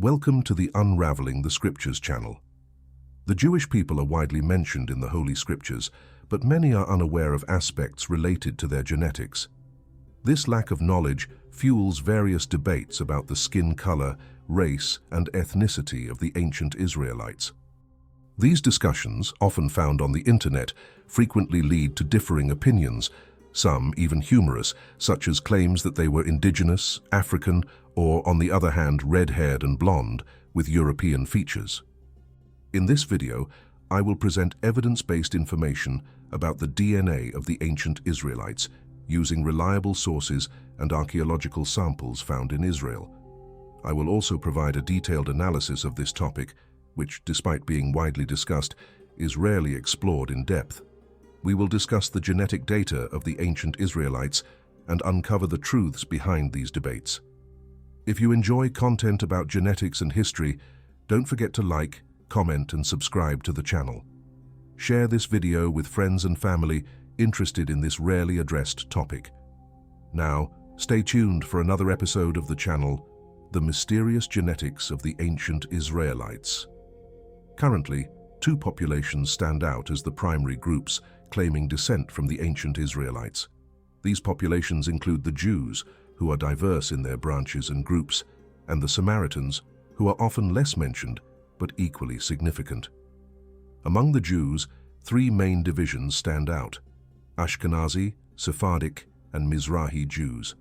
Welcome to the Unraveling the Scriptures channel. The Jewish people are widely mentioned in the Holy Scriptures, but many are unaware of aspects related to their genetics. This lack of knowledge fuels various debates about the skin color, race, and ethnicity of the ancient Israelites. These discussions, often found on the internet, frequently lead to differing opinions, some even humorous, such as claims that they were indigenous, African, or, on the other hand, red-haired and blonde, with European features. In this video, I will present evidence-based information about the DNA of the ancient Israelites, using reliable sources and archaeological samples found in Israel. I will also provide a detailed analysis of this topic, which, despite being widely discussed, is rarely explored in depth. We will discuss the genetic data of the ancient Israelites and uncover the truths behind these debates. If you enjoy content about genetics and history, don't forget to like, comment, and subscribe to the channel. Share this video with friends and family interested in this rarely addressed topic. Now, stay tuned for another episode of the channel, The Mysterious Genetics of the Ancient Israelites. Currently, two populations stand out as the primary groups claiming descent from the ancient Israelites. These populations include the Jews, who are diverse in their branches and groups, and the Samaritans, who are often less mentioned but equally significant. Among the Jews, three main divisions stand out: Ashkenazi, Sephardic, and Mizrahi Jews.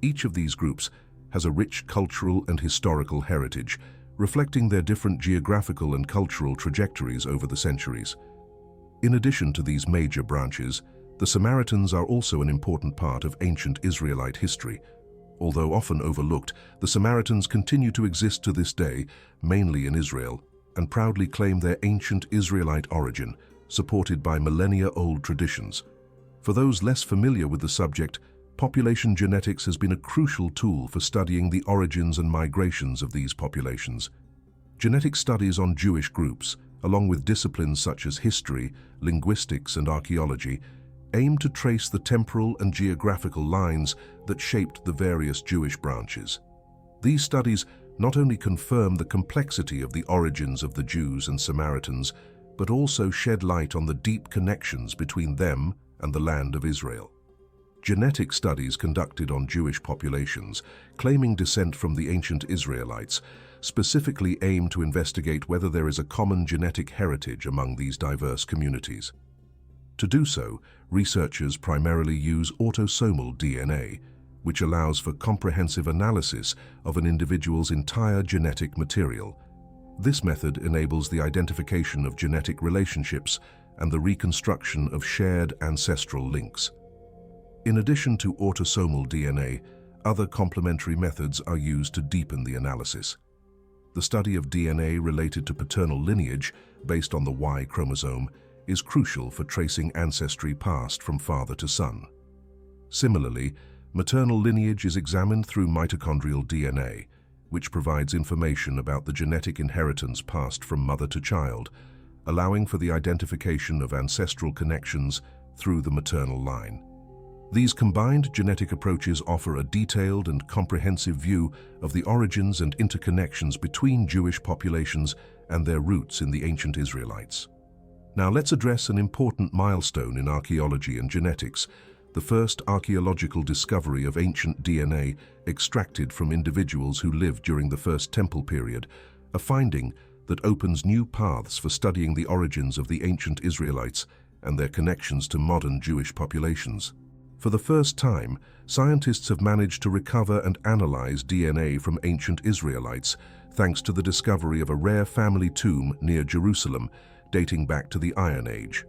Each of these groups has a rich cultural and historical heritage, reflecting their different geographical and cultural trajectories over the centuries. In addition to these major branches, the Samaritans are also an important part of ancient Israelite history. Although often overlooked, the Samaritans continue to exist to this day, mainly in Israel, and proudly claim their ancient Israelite origin, supported by millennia-old traditions. For those less familiar with the subject, population genetics has been a crucial tool for studying the origins and migrations of these populations. Genetic studies on Jewish groups, along with disciplines such as history, linguistics, and archaeology, aim to trace the temporal and geographical lines that shaped the various Jewish branches. These studies not only confirm the complexity of the origins of the Jews and Samaritans, but also shed light on the deep connections between them and the land of Israel. Genetic studies conducted on Jewish populations claiming descent from the ancient Israelites specifically aim to investigate whether there is a common genetic heritage among these diverse communities. To do so, researchers primarily use autosomal DNA, which allows for comprehensive analysis of an individual's entire genetic material. This method enables the identification of genetic relationships and the reconstruction of shared ancestral links. In addition to autosomal DNA, other complementary methods are used to deepen the analysis. The study of DNA related to paternal lineage, based on the Y chromosome, is crucial for tracing ancestry passed from father to son. Similarly, maternal lineage is examined through mitochondrial DNA, which provides information about the genetic inheritance passed from mother to child, allowing for the identification of ancestral connections through the maternal line. These combined genetic approaches offer a detailed and comprehensive view of the origins and interconnections between Jewish populations and their roots in the ancient Israelites. Now let's address an important milestone in archaeology and genetics, the first archaeological discovery of ancient DNA extracted from individuals who lived during the First Temple period, a finding that opens new paths for studying the origins of the ancient Israelites and their connections to modern Jewish populations. For the first time, scientists have managed to recover and analyze DNA from ancient Israelites, thanks to the discovery of a rare family tomb near Jerusalem, dating back to the Iron Age.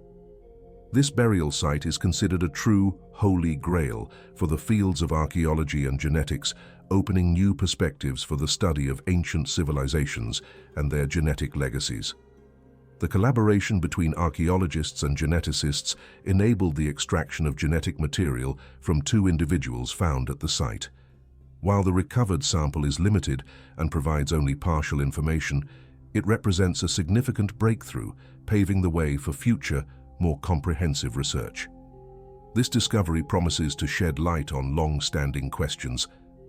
This burial site is considered a true holy grail for the fields of archaeology and genetics, opening new perspectives for the study of ancient civilizations and their genetic legacies. The collaboration between archaeologists and geneticists enabled the extraction of genetic material from two individuals found at the site. While the recovered sample is limited and provides only partial information, it represents a significant breakthrough, paving the way for future, more comprehensive research. This discovery promises to shed light on long-standing questions,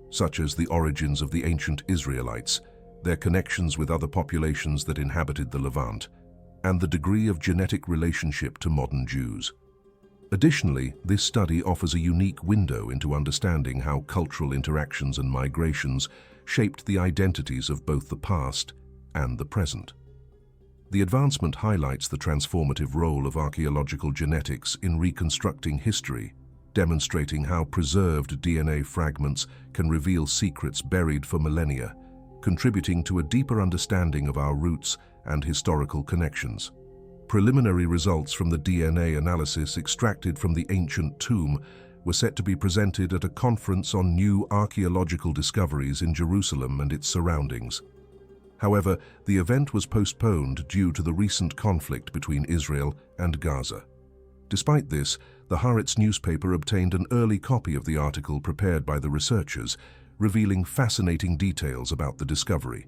such as the origins of the ancient Israelites their connections with other populations that inhabited the Levant, and the degree of genetic relationship to modern Jews. Additionally, this study offers a unique window into understanding how cultural interactions and migrations shaped the identities of both the past and the present. The advancement highlights the transformative role of archaeological genetics in reconstructing history, demonstrating how preserved DNA fragments can reveal secrets buried for millennia, contributing to a deeper understanding of our roots and historical connections. Preliminary results from the DNA analysis extracted from the ancient tomb were set to be presented at a conference on new archaeological discoveries in Jerusalem and its surroundings. However, the event was postponed due to the recent conflict between Israel and Gaza. Despite this, the Haaretz newspaper obtained an early copy of the article prepared by the researchers, revealing fascinating details about the discovery.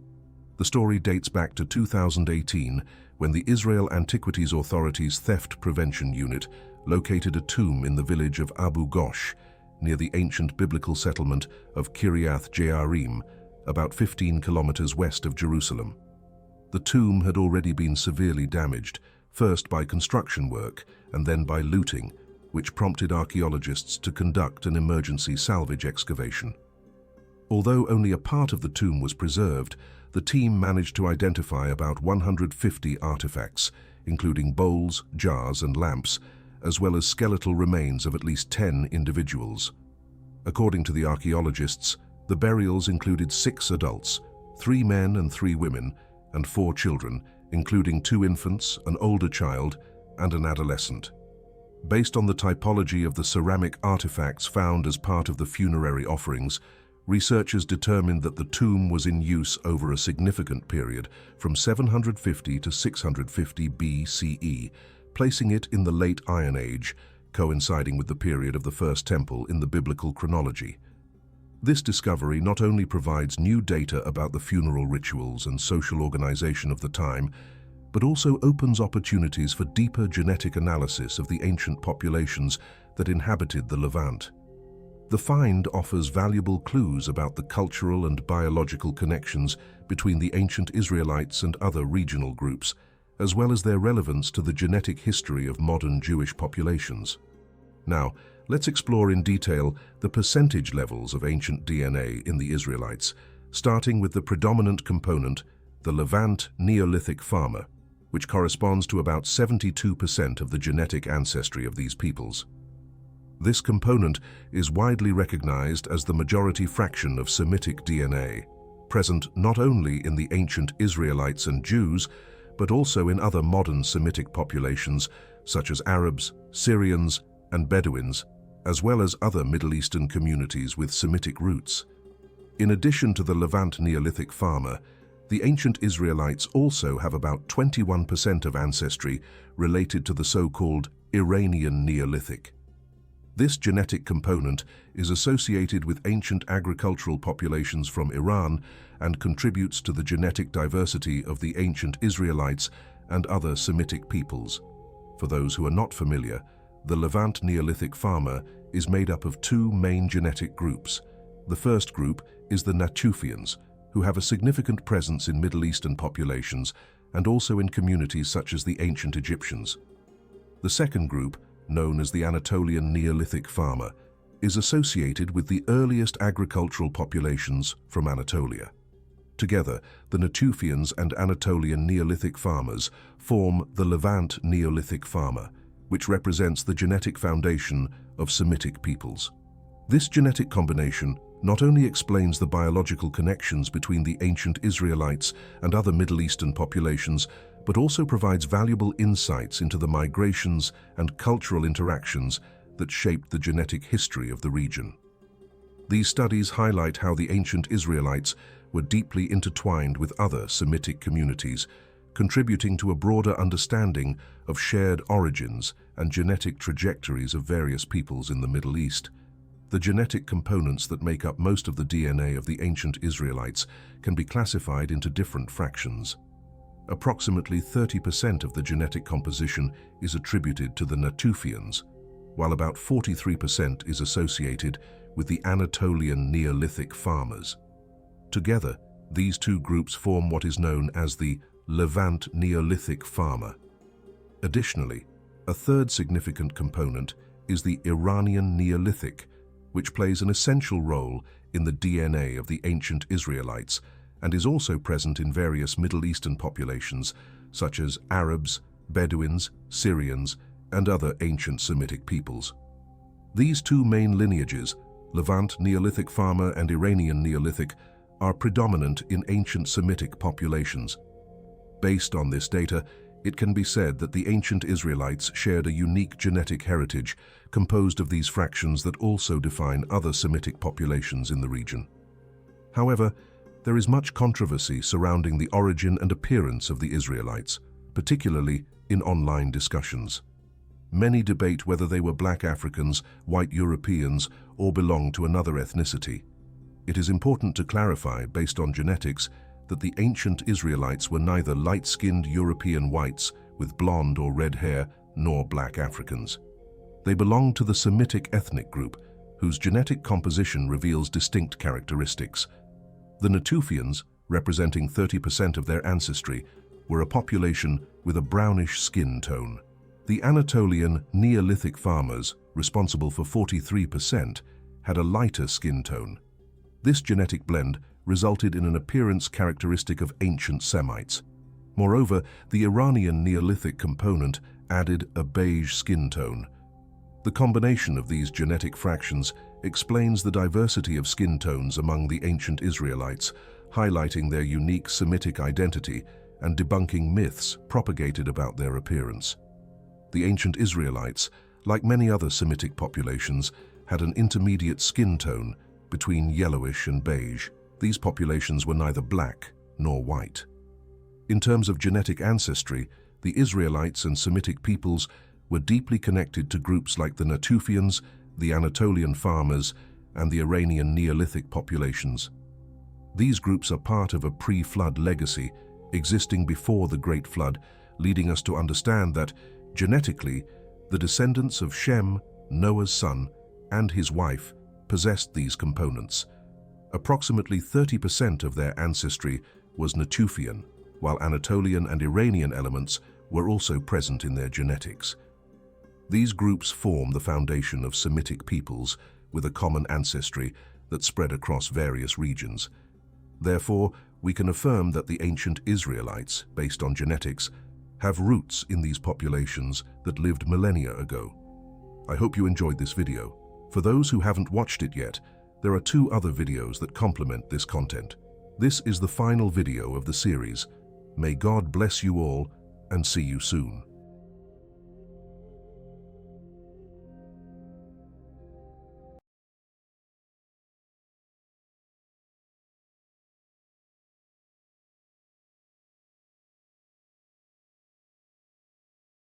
The story dates back to 2018, when the Israel Antiquities Authority's Theft Prevention Unit located a tomb in the village of Abu Ghosh, near the ancient biblical settlement of Kiryat Jearim, about 15 kilometers west of Jerusalem. The tomb had already been severely damaged, first by construction work and then by looting, which prompted archaeologists to conduct an emergency salvage excavation. Although only a part of the tomb was preserved, the team managed to identify about 150 artifacts, including bowls, jars, and lamps, as well as skeletal remains of at least 10 individuals. According to the archaeologists, the burials included 6 adults, 3 men and 3 women, and 4 children, including 2 infants, an older child, and an adolescent. Based on the typology of the ceramic artifacts found as part of the funerary offerings, researchers determined that the tomb was in use over a significant period, from 750 to 650 BCE, placing it in the late Iron Age, coinciding with the period of the First Temple in the biblical chronology. This discovery not only provides new data about the funeral rituals and social organization of the time, but also opens opportunities for deeper genetic analysis of the ancient populations that inhabited the Levant. The find offers valuable clues about the cultural and biological connections between the ancient Israelites and other regional groups, as well as their relevance to the genetic history of modern Jewish populations. Now, let's explore in detail the percentage levels of ancient DNA in the Israelites, starting with the predominant component, the Levant Neolithic farmer, which corresponds to about 72% of the genetic ancestry of these peoples. This component is widely recognized as the majority fraction of Semitic DNA, present not only in the ancient Israelites and Jews, but also in other modern Semitic populations such as Arabs, Syrians, and Bedouins, as well as other Middle Eastern communities with Semitic roots. In addition to the Levant Neolithic farmer, the ancient Israelites also have about 21% of ancestry related to the so-called Iranian Neolithic. This genetic component is associated with ancient agricultural populations from Iran and contributes to the genetic diversity of the ancient Israelites and other Semitic peoples. For those who are not familiar, the Levant Neolithic farmer is made up of 2 main genetic groups. The first group is the Natufians, who have a significant presence in Middle Eastern populations and also in communities such as the ancient Egyptians. The second group, known as the Anatolian Neolithic farmer, is associated with the earliest agricultural populations from Anatolia. Together, the Natufians and Anatolian Neolithic farmers form the Levant Neolithic farmer, which represents the genetic foundation of Semitic peoples. This genetic combination not only explains the biological connections between the ancient Israelites and other Middle Eastern populations, but also provides valuable insights into the migrations and cultural interactions that shaped the genetic history of the region. These studies highlight how the ancient Israelites were deeply intertwined with other Semitic communities, contributing to a broader understanding of shared origins and genetic trajectories of various peoples in the Middle East. The genetic components that make up most of the DNA of the ancient Israelites can be classified into different fractions. Approximately 30% of the genetic composition is attributed to the Natufians, while about 43% is associated with the Anatolian Neolithic farmers. Together, These two groups form what is known as the Levant Neolithic farmer. Additionally, a third significant component is the Iranian Neolithic, which plays an essential role in the DNA of the ancient Israelites and is also present in various Middle Eastern populations such as Arabs, Bedouins, Syrians, and other ancient Semitic peoples. These two main lineages, Levant Neolithic farmer and Iranian Neolithic, are predominant in ancient Semitic populations. Based on this data, it can be said that the ancient Israelites shared a unique genetic heritage composed of these fractions that also define other Semitic populations in the region. However, there is much controversy surrounding the origin and appearance of the Israelites, particularly in online discussions. Many debate whether they were black Africans, white Europeans, or belonged to another ethnicity. It is important to clarify, based on genetics, that the ancient Israelites were neither light-skinned European whites with blonde or red hair, nor black Africans. They belonged to the Semitic ethnic group, whose genetic composition reveals distinct characteristics. The Natufians, representing 30% of their ancestry, were a population with a brownish skin tone. The Anatolian Neolithic farmers, responsible for 43%, had a lighter skin tone. This genetic blend resulted in an appearance characteristic of ancient Semites. Moreover, the Iranian Neolithic component added a beige skin tone. The combination of these genetic fractions explains the diversity of skin tones among the ancient Israelites, highlighting their unique Semitic identity and debunking myths propagated about their appearance. The ancient Israelites, like many other Semitic populations, had an intermediate skin tone between yellowish and beige. These populations were neither black nor white. In terms of genetic ancestry, the Israelites and Semitic peoples were deeply connected to groups like the Natufians, the Anatolian farmers, and the Iranian Neolithic populations. These groups are part of a pre-flood legacy existing before the Great Flood, leading us to understand that, genetically, the descendants of Shem, Noah's son, and his wife possessed these components. Approximately 30% of their ancestry was Natufian, while Anatolian and Iranian elements were also present in their genetics. These groups form the foundation of Semitic peoples with a common ancestry that spread across various regions. Therefore, we can affirm that the ancient Israelites, based on genetics, have roots in these populations that lived millennia ago. I hope you enjoyed this video. For those who haven't watched it yet, there are 2 other videos that complement this content. This is the final video of the series. May God bless you all, and see you soon.